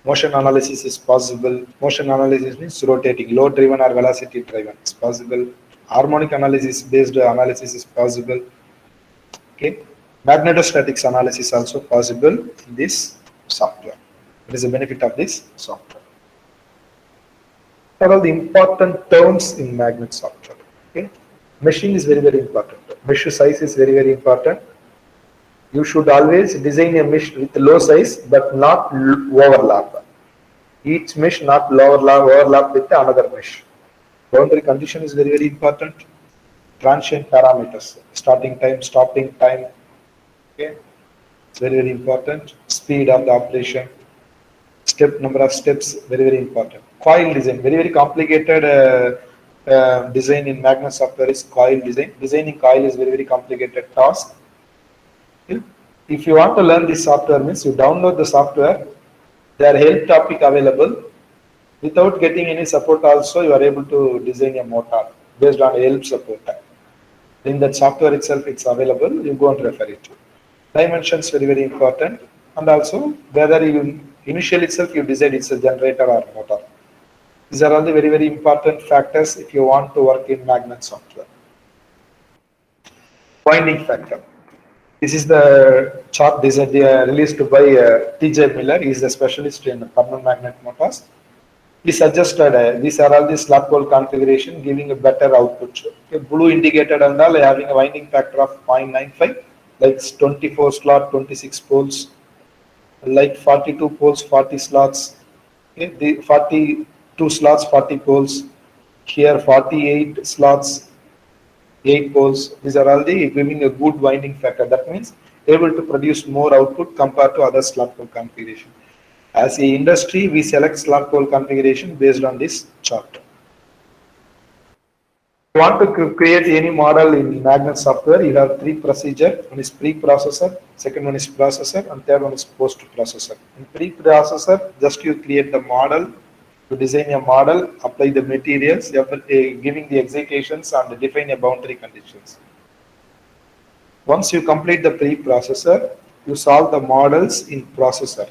motion analysis is possible. Motion analysis means rotating, load driven or velocity driven is possible. Harmonic analysis based analysis is possible. Okay, magnetostatics analysis also possible in this software. What is the benefit of this software? What are all the important terms in magnet software? Okay. Meshing is very important. Mesh size is very important. You should always design a mesh with low size but not overlap. Each mesh not overlap with another mesh. Boundary condition is very important. Transient parameters, starting time, stopping time. Okay, it's very important. Speed of the operation, number of steps, very important. Coil design, very complicated. Design in magnet software is coil design. Designing coil is very complicated task. If you want to learn this software means you download the software. There are help topic available. Without getting any support also you are able to design a motor based on help support. In that software itself it's available. You go and refer it to. Dimensions very important, and also whether you initially itself you decide it's a generator or motor. These are all the very important factors if you want to work in magnet software. Winding factor. This is the chart designed, released by T.J. Miller. He is a specialist in permanent magnet motors. He suggested these are all the slot pole configuration giving a better output. Okay, blue indicated and all having a winding factor of 0.95, like 24 slot, 26 poles, like 42 poles, 40 slots. Okay, the 42 slots, 40 poles. Here 48 slots, 8 poles. These are all the giving a good winding factor. That means able to produce more output compared to other slot pole configuration. As a industry, we select slot pole configuration based on this chart. If you want to create any model in magnet software, you have three procedures. One is pre-processor, second one is processor, and third one is post-processor. In pre-processor, just you create the model, to design a model, apply the materials, giving the excitations and define a boundary conditions. Once you complete the pre-processor, you solve the models in processor.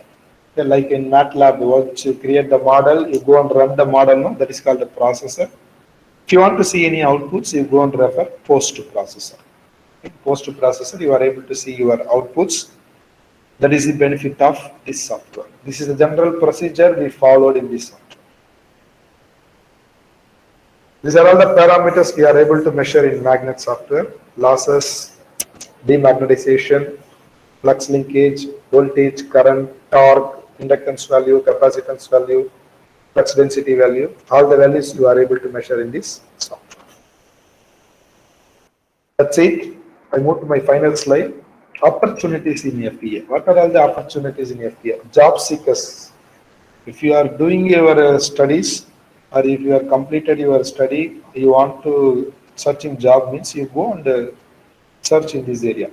Okay, like in MATLAB, once you create the model, you go and run the model, no? That is called the processor. If you want to see any outputs, you go and refer post-processor. In post-processor, you are able to see your outputs. That is the benefit of this software. This is the general procedure we followed in this software. These are all the parameters we are able to measure in magnet software: losses, demagnetization, flux linkage, voltage, current, torque, inductance value, capacitance value, flux density value. All the values you are able to measure in this software. That's it. I move to my final slide. Opportunities in FEA. What are all the opportunities in FEA? Job seekers. If you are doing your studies, or if you have completed your study, you want to searching job, means you go and search in this area.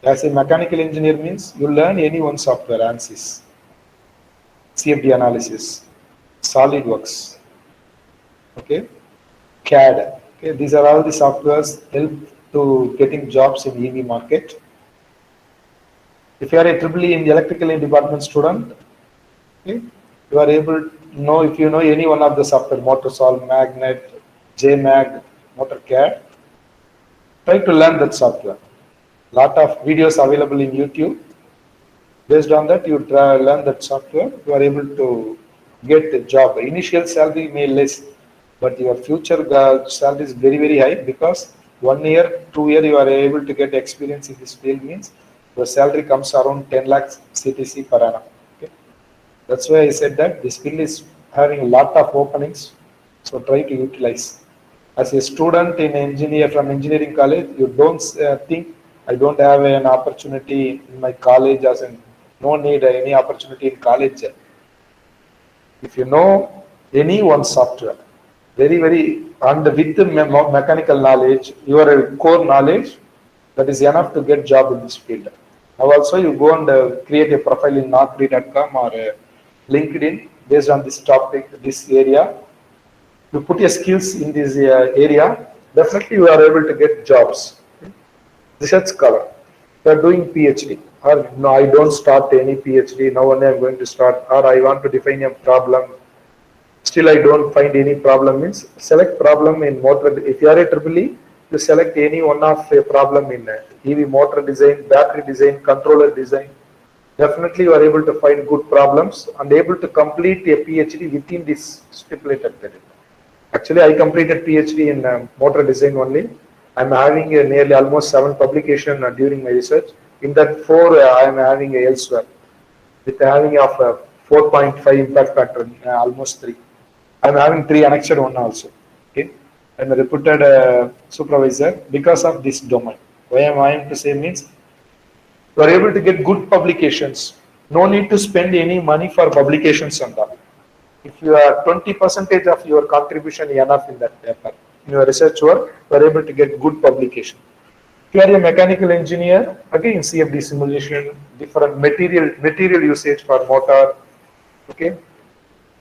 As a mechanical engineer means you learn any one software, ANSYS, CFD analysis, SolidWorks, okay, CAD. Okay, these are all the softwares help to getting jobs in EV market. If you are a EEE in the electrical department student, okay, you are able to know, if you know any one of the software, MotorSolve, Magnet, JMag, MotorCAD, try to learn that software. Lot of videos available in YouTube. Based on that, you learn that software, you are able to get a job. Initial salary may less, but your future salary is very, very high, because 1 year, 2 year, you are able to get experience in this field, means your salary comes around 10 lakhs CTC per annum. Okay? That's why I said that this field is having a lot of openings, so try to utilize. As a student in engineer from engineering college, you don't think I don't have an opportunity in my college, as in no need any opportunity in college. If you know any one software, very, very, and with the mechanical knowledge, your core knowledge, that is enough to get job in this field. Now also you go and create a profile in naukri.com or LinkedIn based on this topic, this area. You put your skills in this area, definitely you are able to get jobs. Research scholar, you are doing PhD, or no, I don't start any PhD, now only I am going to start, or I want to define a problem, still I don't find any problem, means select problem in motor. If you are a EEE, you select any one of a problem in EV motor design, battery design, controller design. Definitely you are able to find good problems and able to complete a PhD within this stipulated period. Actually, I completed PhD in motor design only. I'm having nearly almost 7 publications during my research. In that 4, I'm having elsewhere with having of 4.5 impact factor, almost 3. I'm having 3 annexed 1 also. Okay, I'm a reputed supervisor because of this domain. Why am I to say means you are able to get good publications. No need to spend any money for publications on that. If you are 20% of your contribution enough in that paper, in your research work, you are able to get good publication. If you are a mechanical engineer, again CFD simulation, different material usage for motor. Okay,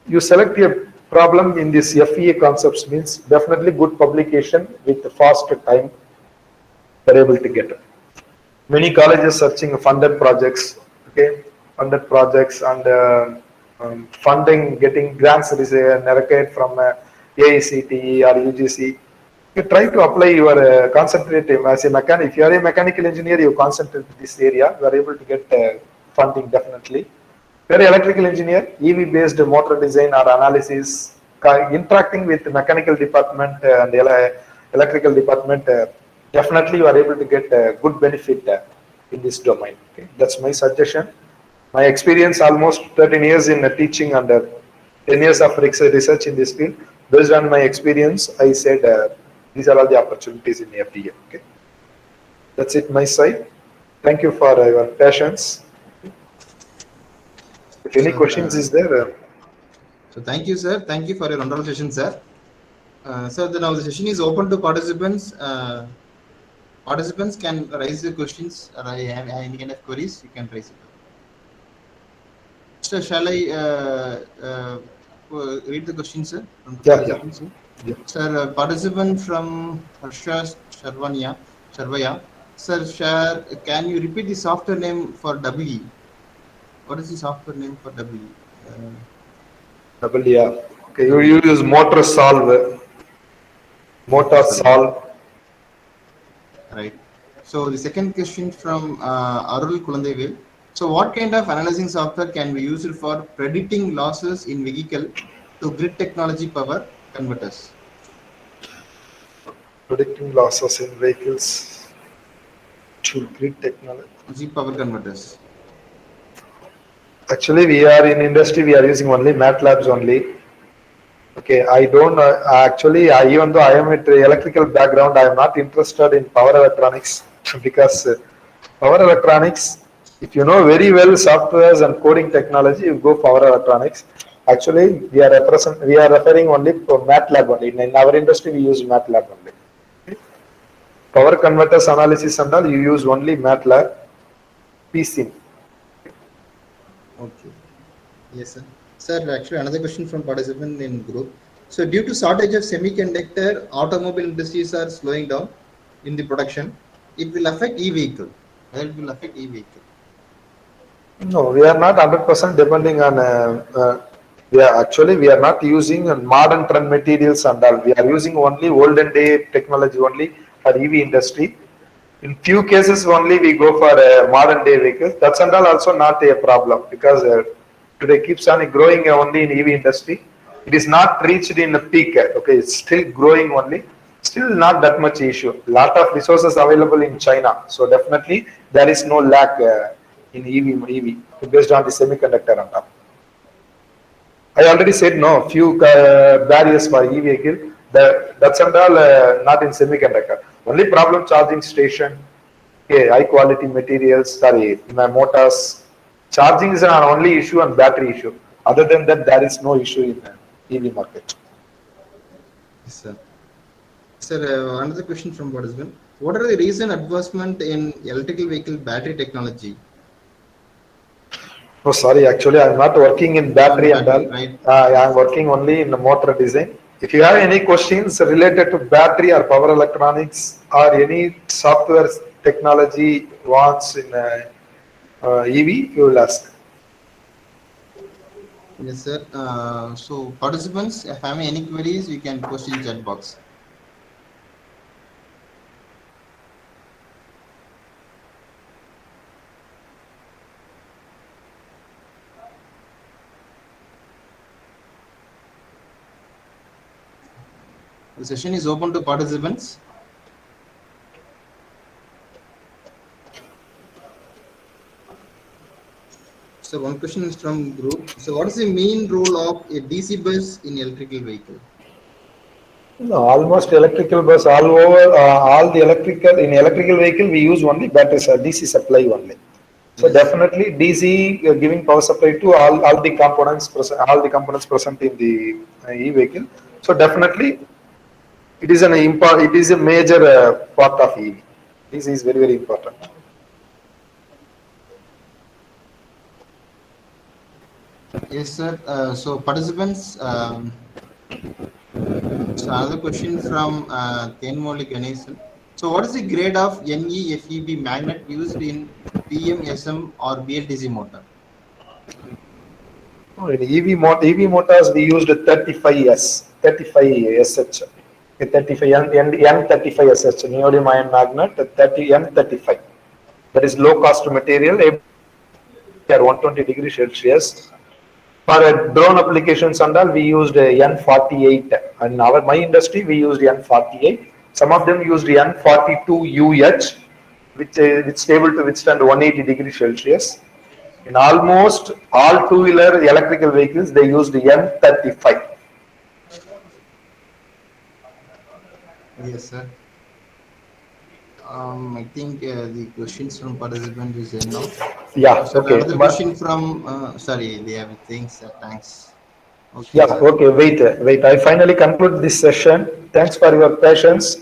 you select a problem in this FEA concepts, means definitely good publication with fast time you are able to get it. Many colleges searching funded projects, okay, funded projects and funding, getting grants narrowed from AICTE or UGC. you try to apply your concentrate as a mechanic. If you are a mechanical engineer, you concentrate this area. You are able to get funding definitely. If you are an electrical engineer, EV based motor design or analysis, interacting with the mechanical department and electrical department, definitely you are able to get good benefit in this domain. Okay? That's my suggestion. My experience almost 13 years in teaching and 10 years of research in this field. Based on my experience, I said these are all the opportunities in FDA. Okay, that's it my side. Thank you for your patience. If any Sir, questions is there? So thank you, sir. Thank you for your wonderful session, sir. Sir, now the session is open to participants. Participants can raise the questions or have any kind of queries. You can raise it. So shall I read the question, sir? From the participants, sir? Yeah. Sir, participant from Harsha Sharvaya. Sir, can you repeat the software name for WE? What is the software name for WE? Yeah. Okay, you use Motor Solve. Motor Solve. Right. So the second question from Arul Kulandevel. So what kind of analyzing software can be used for predicting losses in vehicle to grid technology power converters? Predicting losses in vehicles to grid technology. Power converters. Actually, we are in industry, we are using only MATLABs only. Okay, I don't actually, even though I am with electrical background, I am not interested in power electronics because power electronics, if you know very well softwares and coding technology, you go power electronics. Actually, we are referring only to MATLAB only. In our industry, we use MATLAB only. Power converters analysis and all, you use only MATLAB, PSIM. Okay. Yes, sir. Sir, actually, another question from participant in group. So, due to shortage of semiconductor, automobile industries are slowing down in the production. It will affect e-vehicle. It will affect e-vehicle. No, we are not 100% depending on. We are not using modern trend materials and all. We are using only olden day technology only for EV industry. In few cases only we go for modern day vehicles. That's and all also not a problem because today keeps on growing only in EV industry. It is not reached in a peak. Okay, it's still growing only. Still not that much issue. Lot of resources available in China, so definitely there is no lack in EV based on the semiconductor and all. I already said no. Few barriers for EV vehicle. That's and all not in semiconductor. Only problem charging station. Okay, high quality materials. Sorry, my motors. Charging is an only issue and battery issue. Other than that, there is no issue in EV market. Yes, sir. Sir, another question from participant. What are the recent advancement in electrical vehicle battery technology? Oh, sorry. Actually, I'm not working in battery and all. Right. I'm working only in the motor design. If you have any questions related to battery or power electronics or any software technology wants in EV, you will ask. Yes, sir. So participants, if have any queries, you can post in chat box. The session is open to participants. So one question is from group. So what is the main role of a DC bus in electrical vehicle? No, almost electrical bus all over, all the electrical vehicle we use only batteries, DC supply only. So yes, definitely DC giving power supply to all the components present in the e-vehicle. So definitely it is a major part of EV. This is very, very important. Yes, sir. So participants, so another question from Tenmoli Ganesan. So what is the grade of NEFEB magnet used in PMSM or BLDC motor? In EV motors we used 35S, 35SH. 35 N35SS, neodymium iron magnet, 30 N35. That is low cost material, at 120 degrees Celsius. For drone applications and all, we used N48. In my industry, we used N48. Some of them used N42UH, which is able to withstand 180 degrees Celsius. In almost all two-wheeler electrical vehicles, they used N35. Yes, sir. I think the questions from participant is there now. Yeah, So okay. another question from, sorry, they have things, thanks. Okay, Yeah, sir. okay, wait. I finally conclude this session. Thanks for your patience.